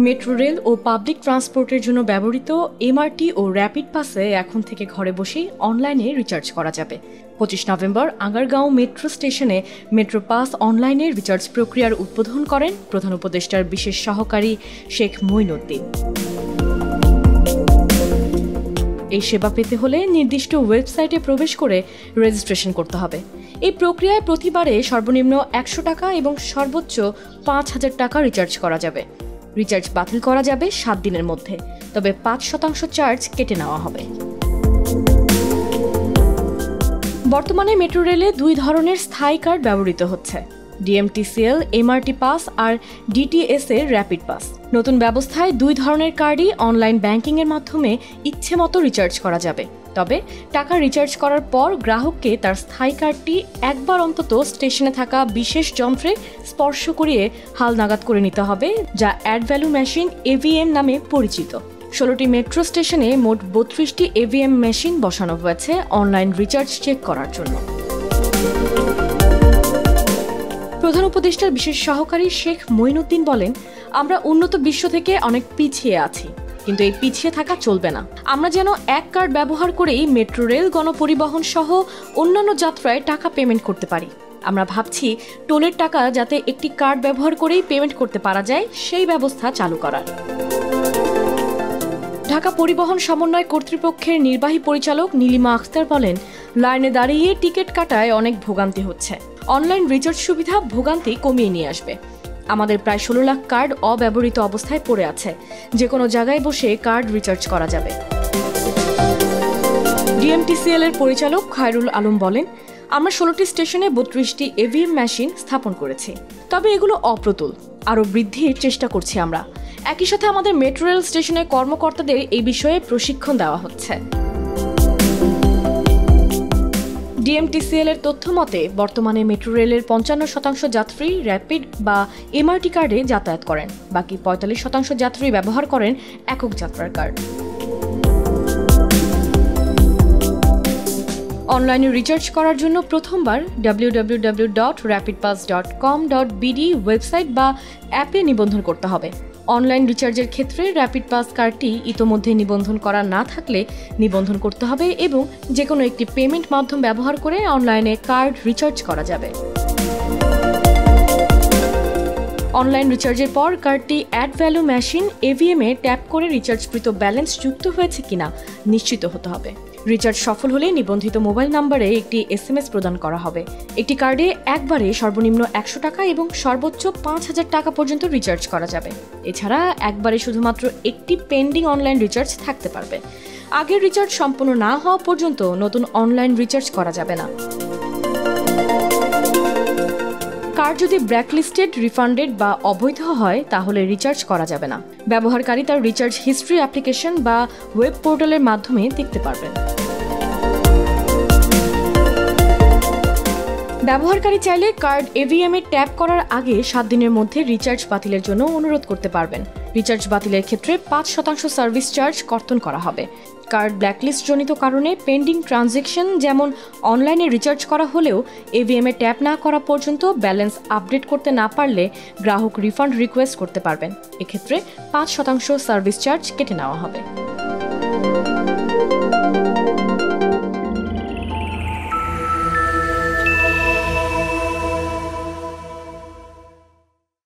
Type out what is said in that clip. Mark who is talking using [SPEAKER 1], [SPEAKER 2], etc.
[SPEAKER 1] Metro rail ও public ট্রান্সপোর্টের জন্য ব্যবহৃত MRT ও rapid পাসে এখন থেকে ঘরে বসেই অনলাইনে রিচার্জ করা যাবে। 25 নভেম্বর আগারগাঁও মেট্রো স্টেশনে মেট্রো পাস অনলাইনে রিচার্জ প্রক্রিয়ার উদ্বোধন করেন প্রধান উপদেষ্টার বিশেষ সহকারী শেখ মঈনুদ্দিন। এই সেবা পেতে হলে নির্দিষ্ট ওয়েবসাইটে প্রবেশ করে রেজিস্ট্রেশন করতে হবে। এই প্রক্রিয়ায় প্রতিবারে সর্বনিম্ন 100 টাকা এবং সর্বোচ্চ 5,000 টাকা রিচার্জ করা যাবে। রিচার্জ বাতিল করা যাবে 7 দিনের মধ্যে, তবে 5% চার্জ কেটে নেওয়া হবে। বর্তমানে মেট্রো রেলে 2 ধরনের স্থায়ী কার্ড ব্যবহৃত হচ্ছে, ডিএমটিসিএল এমআরটি পাস আর ডিটিএস এর র্যাপিড পাস। নতুন ব্যবস্থায় 2 ধরনের কার্ডই অনলাইন ব্যাংকিং এর মাধ্যমে ইচ্ছেমতো রিচার্জ করা যাবে। তবে টাকা রিচার্জ করার পর গ্রাহককে তার স্থায়ী কার্ডটি একবার অন্তত স্টেশনে থাকা বিশেষ যন্ত্রে স্পর্শ করিয়ে হালনাগাদ করে নিতে হবে, যা অ্যাড ভ্যালু মেশিন এভিএম নামে পরিচিত। 16টি মেট্রো স্টেশনে মোট 32টি এভিএম মেশিন বসানো হয়েছে অনলাইন রিচার্জ চেক করার জন্য। প্রধান উপদেষ্টার বিশেষ সহকারী শেখ মঈনুদ্দিন বলেন, আমরা উন্নত বিশ্ব থেকে অনেক পিছিয়ে আছি, কিন্তু এই পিছিয়ে থাকা চলবে না। আমরা যেন এক কার্ড ব্যবহার করেই মেট্রো রেল, গণপরিবহন সহ অন্যান্য যাত্রায় টাকা পেমেন্ট করতে পারি। আমরা ভাবছি টোলের টাকা যাতে একটি কার্ড ব্যবহার করেই পেমেন্ট করতে পারা যায়, সেই ব্যবস্থা চালু করার। ঢাকা পরিবহন সমন্বয় কর্তৃপক্ষের নির্বাহী পরিচালক নীলিমা আখতার বলেন, লাইনে দাঁড়িয়ে টিকিট কাটায় অনেক ভোগান্তি হচ্ছে। অনলাইন রিচার্জ সুবিধা ভোগান্তি কমিয়ে নিয়ে আসবে। আমাদের প্রায় 16 লাখ কার্ড অব্যবহৃত অবস্থায় পড়ে আছে, যে কোনো জায়গায় বসে কার্ড রিচার্জ করা যাবে। ডিএমটিসিএল এর পরিচালক খায়রুল আলম বলেন, আমরা 16টি স্টেশনে 32টি এভিএম মেশিন স্থাপন করেছি, তবে এগুলো অপ্রতুল, আরও বৃদ্ধির চেষ্টা করছি আমরা। একই সাথে আমাদের মেট্রো রেল স্টেশনের কর্মকর্তাদের এই বিষয়ে প্রশিক্ষণ দেওয়া হচ্ছে। ডিএমটিসিএল এর তথ্য মতে বর্তমানে মেট্রো রেলের 55% যাত্রী র্যাপিড বা এমআরটি কার্ডে যাতায়াত করেন, বাকি 45% যাত্রী ব্যবহার করেন একক যাত্রার কার্ড। অনলাইনে রিচার্জ করার জন্য প্রথমবার www.rapidpass.com.bd ওয়েবসাইট বা অ্যাপে নিবন্ধন করতে হবে। অনলাইন রিচার্জের ক্ষেত্রে র্যাপিড পাস কার্ডটি ইতোমধ্যে নিবন্ধন করা না থাকলে নিবন্ধন করতে হবে এবং যে কোনো একটি পেমেন্ট মাধ্যম ব্যবহার করে অনলাইনে কার্ড রিচার্জ করা যাবে। অনলাইন রিচার্জের পর কার্ডটি অ্যাড ভ্যালু মেশিন এভিএম এ ট্যাপ করে রিচার্জকৃত ব্যালেন্স যুক্ত হয়েছে কিনা নিশ্চিত হতে হবে। রিচার্জ সফল হলে নিবন্ধিত মোবাইল নম্বরে একটি SMS প্রদান করা হবে। একটি কার্ডে একবারে সর্বনিম্ন 100 টাকা এবং সর্বোচ্চ 5,000 টাকা পর্যন্ত রিচার্জ করা যাবে। এছাড়া একবারে শুধুমাত্র একটি পেন্ডিং অনলাইন রিচার্জ থাকতে পারবে। আগের রিচার্জ সম্পূর্ণ না হওয়া পর্যন্ত নতুন অনলাইন রিচার্জ করা যাবে না। কার্ড যদি ব্ল্যাকলিস্টেড, রিফান্ডেড বা অবৈধ হয় তাহলে রিচার্জ করা যাবে না। ব্যবহারকারী তার রিচার্জ হিস্ট্রি অ্যাপ্লিকেশন বা ওয়েব পোর্টালের মাধ্যমে দেখতে পারবেন। ব্যবহারকারী চাইলে কার্ড এভিএম এ ট্যাপ করার আগে 7 দিনের মধ্যে রিচার্জ বাতিলের জন্য অনুরোধ করতে পারবেন। রিচার্জ বাতিলের ক্ষেত্রে 5% সার্ভিস চার্জ কর্তন করা হবে। কার্ড ব্ল্যাকলিস্ট জনিত কারণে পেন্ডিং ট্রানজ্যাকশন, যেমন অনলাইনে রিচার্জ করা হলেও এভিএম এ ট্যাপ না করা পর্যন্ত ব্যালেন্স আপডেট করতে না পারলে গ্রাহক রিফান্ড রিকোয়েস্ট করতে পারবেন। এক্ষেত্রে 5% সার্ভিস চার্জ কেটে নেওয়া হবে।